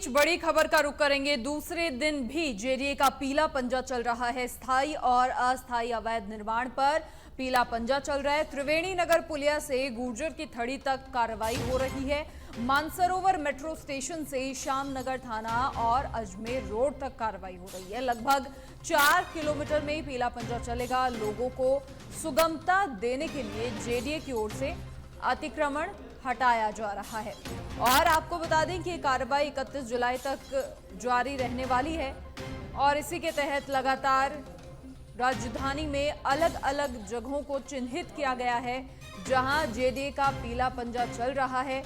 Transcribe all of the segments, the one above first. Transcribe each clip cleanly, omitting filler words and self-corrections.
बीच बड़ी खबर का रुख करेंगे। दूसरे दिन भी जेडीए का पीला पंजा चल रहा है। स्थायी और अस्थायी अवैध निर्माण पर पीला पंजा चल रहा है। त्रिवेणी नगर पुलिया से गुर्जर की थड़ी तक कार्रवाई हो रही है। मानसरोवर मेट्रो स्टेशन से श्यामनगर थाना और अजमेर रोड तक कार्रवाई हो रही है। लगभग 4 किलोमीटर में पीला पंजा चलेगा। लोगों को सुगमता देने के लिए जेडीए की ओर से अतिक्रमण हटाया जा रहा है। और आपको बता दें कि कार्रवाई 31 जुलाई तक जारी रहने वाली है और इसी के तहत लगातार राजधानी में अलग अलग जगहों को चिन्हित किया गया है जहां जेडीए का पीला पंजा चल रहा है।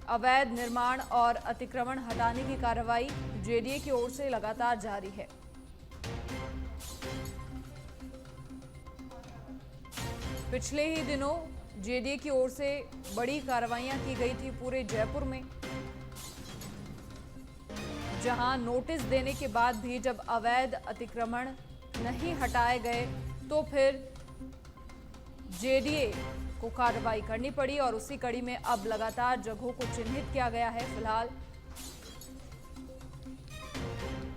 अवैध निर्माण और अतिक्रमण हटाने की कार्रवाई जेडीए की ओर से लगातार जारी है। पिछले ही दिनों जेडीए की ओर से बड़ी कार्रवाइयां की गई थी पूरे जयपुर में, जहां नोटिस देने के बाद भी जब अवैध अतिक्रमण नहीं हटाए गए तो फिर जेडीए को कार्रवाई करनी पड़ी और उसी कड़ी में अब लगातार जगहों को चिन्हित किया गया है। फिलहाल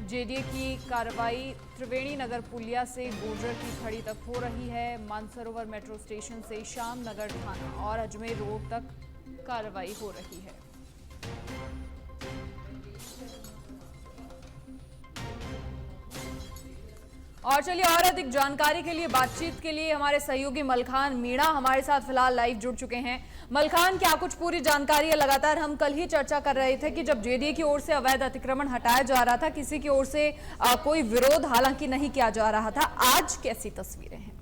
जेडीए की कार्रवाई त्रिवेणी नगर पुलिया से गुर्जर की थड़ी तक हो रही है। मानसरोवर मेट्रो स्टेशन से श्यामनगर थाना और अजमेर रोड तक कार्रवाई हो रही है। और चलिए और अधिक जानकारी के लिए बातचीत के लिए हमारे सहयोगी मलखान मीणा हमारे साथ फिलहाल लाइव जुड़ चुके हैं। मलखान, क्या कुछ पूरी जानकारी है? लगातार हम कल ही चर्चा कर रहे थे कि जब जेडीए की ओर से अवैध अतिक्रमण हटाया जा रहा था, किसी की ओर से कोई विरोध हालांकि नहीं किया जा रहा था। आज कैसी तस्वीरें हैं?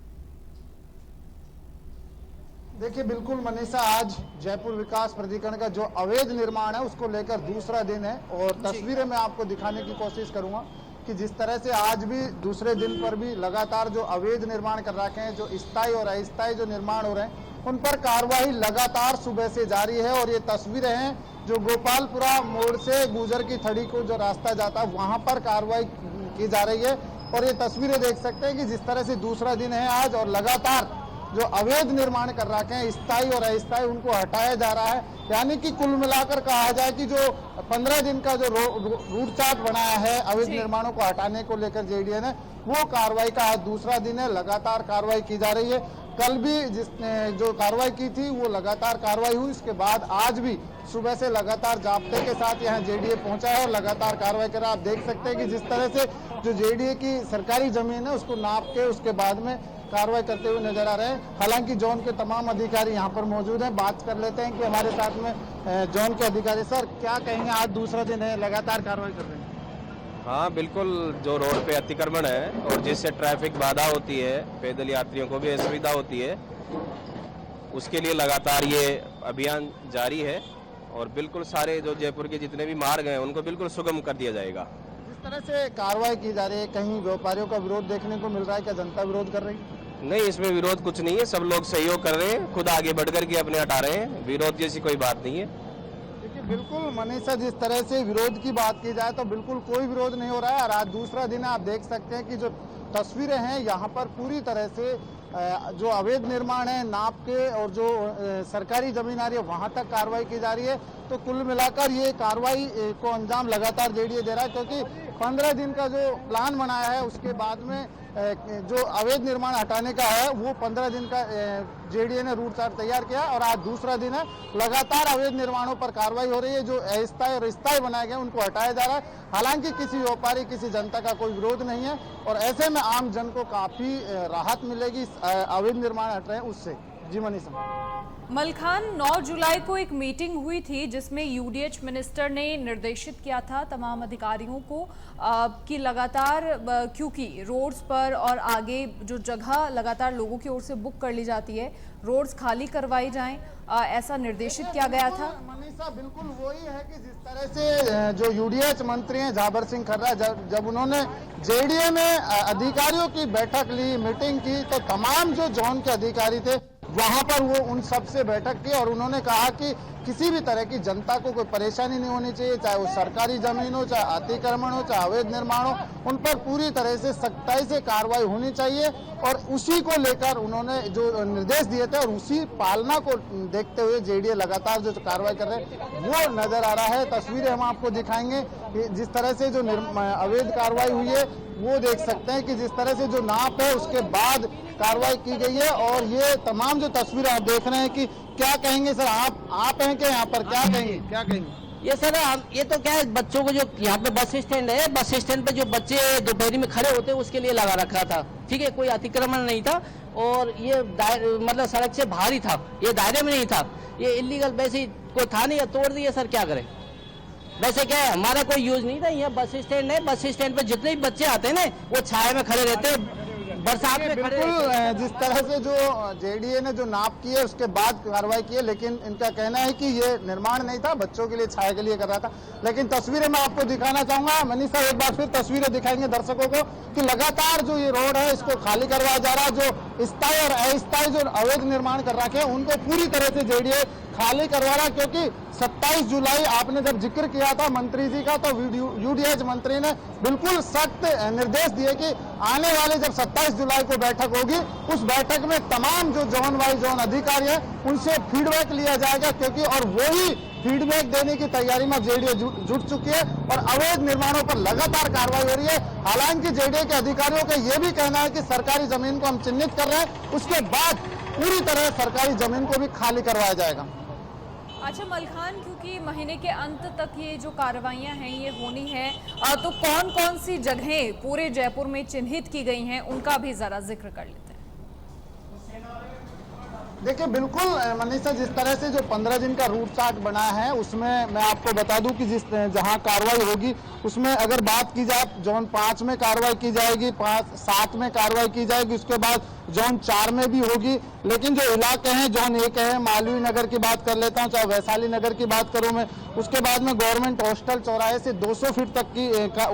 देखिए, बिल्कुल मनीषा, आज जयपुर विकास प्राधिकरण का जो अवैध निर्माण है उसको लेकर दूसरा दिन है और तस्वीरें मैं आपको दिखाने की कोशिश करूंगा कि जिस तरह से आज भी दूसरे दिन पर भी लगातार जो अवैध निर्माण कर रखे हैं, जो स्थायी और अस्थायी जो निर्माण हो रहे हैं, उन पर कार्रवाई लगातार सुबह से जारी है। और ये तस्वीरें हैं जो गोपालपुरा मोड़ से गुर्जर की थड़ी को जो रास्ता जाता है वहां पर कार्रवाई की जा रही है। और ये तस्वीरें देख सकते हैं कि जिस तरह से दूसरा दिन है आज और लगातार जो अवैध निर्माण कर रखे हैं स्थायी और अस्थायी उनको हटाया जा रहा है। यानी कि कुल मिलाकर कहा जाए कि जो 15 दिन का जो रूट चार्ट बनाया है अवैध निर्माणों को हटाने को लेकर जेडीए ने, वो कार्रवाई का आज दूसरा दिन है। लगातार कार्रवाई की जा रही है। कल भी जिसने जो कार्रवाई की थी वो लगातार कार्रवाई हुई। इसके बाद आज भी सुबह से लगातार जाब्ते के साथ यहाँ जेडीए पहुंचा है और लगातार कार्रवाई कर रहा है। आप देख सकते हैं कि जिस तरह से जो जेडीए की सरकारी जमीन है उसको नाप के उसके बाद में कार्रवाई करते हुए नजर आ रहे हैं। हालांकि जोन के तमाम अधिकारी यहाँ पर मौजूद हैं। बात कर लेते हैं कि हमारे साथ में जोन के अधिकारी। सर, क्या कहेंगे, आज दूसरा दिन है, लगातार कार्रवाई कर रहे हैं? हाँ बिल्कुल, जो रोड पे अतिक्रमण है और जिससे ट्रैफिक बाधा होती है, पैदल यात्रियों को भी असुविधा होती है, उसके लिए लगातार ये अभियान जारी है। और बिल्कुल सारे जो जयपुर के जितने भी मार्ग हैं उनको बिल्कुल सुगम कर दिया जाएगा। जिस तरह से कार्रवाई की जा रही है, कहीं व्यापारियों का विरोध देखने को मिल रहा है? क्या जनता विरोध कर रही है? नहीं, इसमें विरोध कुछ नहीं है। सब लोग सहयोग कर रहे हैं, खुद आगे बढ़ कर के अपने हटा रहे हैं। विरोध जैसी कोई बात नहीं है। देखिए, बिल्कुल मनीषा, जिस तरह से विरोध की बात की जाए तो बिल्कुल कोई विरोध नहीं हो रहा है। और आज दूसरा दिन है, आप देख सकते हैं कि जो तस्वीरें हैं यहाँ पर पूरी तरह से जो अवैध निर्माण है नाप के और जो सरकारी जमीन आ रही है वहां तक कार्रवाई की जा रही है। तो कुल मिलाकर ये कार्रवाई को अंजाम लगातार जेडीए दे रहा है, क्योंकि 15 दिन का जो प्लान बनाया है उसके बाद में जो अवैध निर्माण हटाने का है वो 15 दिन का जेडीए ने रूट चार्ट तैयार किया। और आज दूसरा दिन है, लगातार अवैध निर्माणों पर कार्रवाई हो रही है। जो अस्थायी और स्थायी बनाए गए उनको हटाया जा रहा है। हालांकि किसी व्यापारी, किसी जनता का कोई विरोध नहीं है और ऐसे में आम जन को काफी राहत मिलेगी अवैध निर्माण हट रहे हैं उससे। जी मनीषा। मलखान, 9 जुलाई को एक मीटिंग हुई थी जिसमें यूडीएच मिनिस्टर ने निर्देशित किया था तमाम अधिकारियों को कि लगातार, क्योंकि रोड्स पर और आगे जो जगह लगातार लोगों की ओर से बुक कर ली जाती है, रोड्स खाली करवाई जाएं, ऐसा निर्देशित किया गया था। मनीषा, बिल्कुल वही है कि जिस तरह से जो यूडीएच मंत्री हैं जाबर सिंह खर्रा, जब उन्होंने जेडीए में अधिकारियों की बैठक ली, मीटिंग की, तो तमाम जो जोन के अधिकारी थे वहां पर वो उन सब से बैठक की और उन्होंने कहा कि किसी भी तरह की जनता को कोई परेशानी नहीं होनी चाहिए, चाहे वो सरकारी जमीन हो, चाहे अतिक्रमण हो, चाहे अवैध निर्माण हो, उन पर पूरी तरह से सख्ताई से कार्रवाई होनी चाहिए। और उसी को लेकर उन्होंने जो निर्देश दिए थे और उसी पालना को देखते हुए जेडीए लगातार जो कार्रवाई कर रहे हैं वो नजर आ रहा है। तस्वीरें हम आपको दिखाएंगे कि जिस तरह से जो अवैध कार्रवाई हुई है वो देख सकते हैं कि जिस तरह से जो नाप है उसके बाद कार्रवाई की गई है। और ये तमाम जो तस्वीरें आप देख रहे हैं कि क्या कहेंगे सर, आप हैं क्या यहाँ पर, क्या कहेंगे? ये सर ये तो क्या है, बच्चों को जो यहाँ पे बस स्टैंड है, बस स्टैंड पे जो बच्चे दोपहरी में खड़े होते हैं उसके लिए लगा रखा था, ठीक है, कोई अतिक्रमण नहीं था और ये मतलब सड़क से बाहर ही था, ये दायरे में नहीं था, ये इलीगल वैसे ही कोई था नहीं, या तोड़ दिया सर, क्या करें। वैसे क्या है, हमारा कोई यूज नहीं था, यहाँ बस स्टैंड है, बस स्टैंड पे जितने भी बच्चे आते हैं ना वो छाया में खड़े रहते हैं, बरसात में खड़े रहते हैं। जिस तरह से जो जेडीए ने जो नाप की है उसके बाद कार्रवाई की है, लेकिन इनका कहना है कि ये निर्माण नहीं था, बच्चों के लिए, छाया के लिए कर रहा था। लेकिन तस्वीरें मैं आपको दिखाना चाहूंगा, मनीषा एक बार फिर तस्वीरें दिखाएंगे दर्शकों को कि लगातार जो ये रोड है इसको खाली करवाया जा रहा है। जो स्थायी और अस्थायी जो अवैध निर्माण कर रखे हैं उनको पूरी तरह से जेडीए खाली करवा रहा, क्योंकि 27 जुलाई आपने जब जिक्र किया था मंत्री जी का, तो यूडीएच मंत्री ने बिल्कुल सख्त निर्देश दिए कि आने वाले जब 27 जुलाई को बैठक होगी उस बैठक में तमाम जो जोन वाइज जोन अधिकारी हैं उनसे फीडबैक लिया जाएगा, क्योंकि और वही फीडबैक देने की तैयारी में जेडीए जुट चुकी है और अवैध निर्माणों पर लगातार कार्रवाई हो रही है। हालांकि जेडीए के अधिकारियों का यह भी कहना है कि सरकारी जमीन को हम चिन्हित कर रहे हैं, उसके बाद पूरी तरह सरकारी जमीन को भी खाली करवाया जाएगा। अच्छा मलखान, क्योंकि महीने के अंत तक ये जो कार्रवाइयां हैं ये होनी है, तो कौन कौन सी जगहें पूरे जयपुर में चिन्हित की गई हैं उनका भी जरा जिक्र कर लेते हैं। देखिए बिल्कुल मनीषा, जिस तरह से जो 15 दिन का रूट चार्ट बना है उसमें मैं आपको बता दूं कि जहां कार्रवाई होगी उसमें अगर बात की जाए जोन 5 में कार्रवाई की जाएगी, 7 में कार्रवाई की जाएगी, उसके बाद जोन 4 में भी होगी। लेकिन जो इलाके हैं जोन 1 है, मालवीय नगर की बात कर लेता हूं, चाहे वैशाली नगर की बात करूं मैं, उसके बाद में गवर्नमेंट हॉस्टल चौराहे से 200 फीट तक की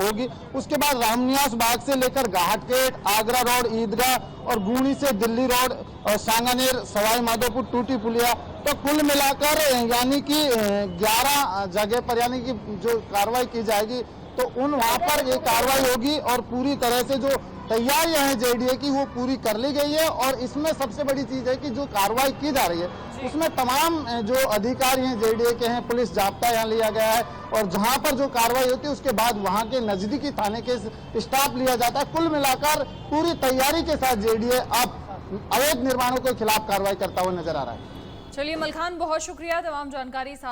होगी, उसके बाद रामनिवास बाग से लेकर घाट गेट, आगरा रोड, ईदगाह और गुणी से दिल्ली रोड और सांगानेर, सवाई माधोपुर, टूटी पुलिया, तो कुल मिलाकर यानी कि 11 जगह पर यानी कि जो कार्रवाई की जाएगी तो वहां पर ये कार्रवाई होगी। और पूरी तरह से जो तैयारियां हैं जेडीए की वो पूरी कर ली गई है। और इसमें सबसे बड़ी चीज है कि जो कार्रवाई की जा रही है उसमें तमाम जो अधिकारी हैं जेडीए के हैं, पुलिस जाब्ता यहाँ लिया गया है और जहां पर जो कार्रवाई होती है उसके बाद वहां के नजदीकी थाने के स्टाफ लिया जाता है। कुल मिलाकर पूरी तैयारी के साथ जेडीए अब अवैध निर्माणों के खिलाफ कार्रवाई करता हुआ नजर आ रहा है। चलिए मलखान, बहुत शुक्रिया तमाम जानकारी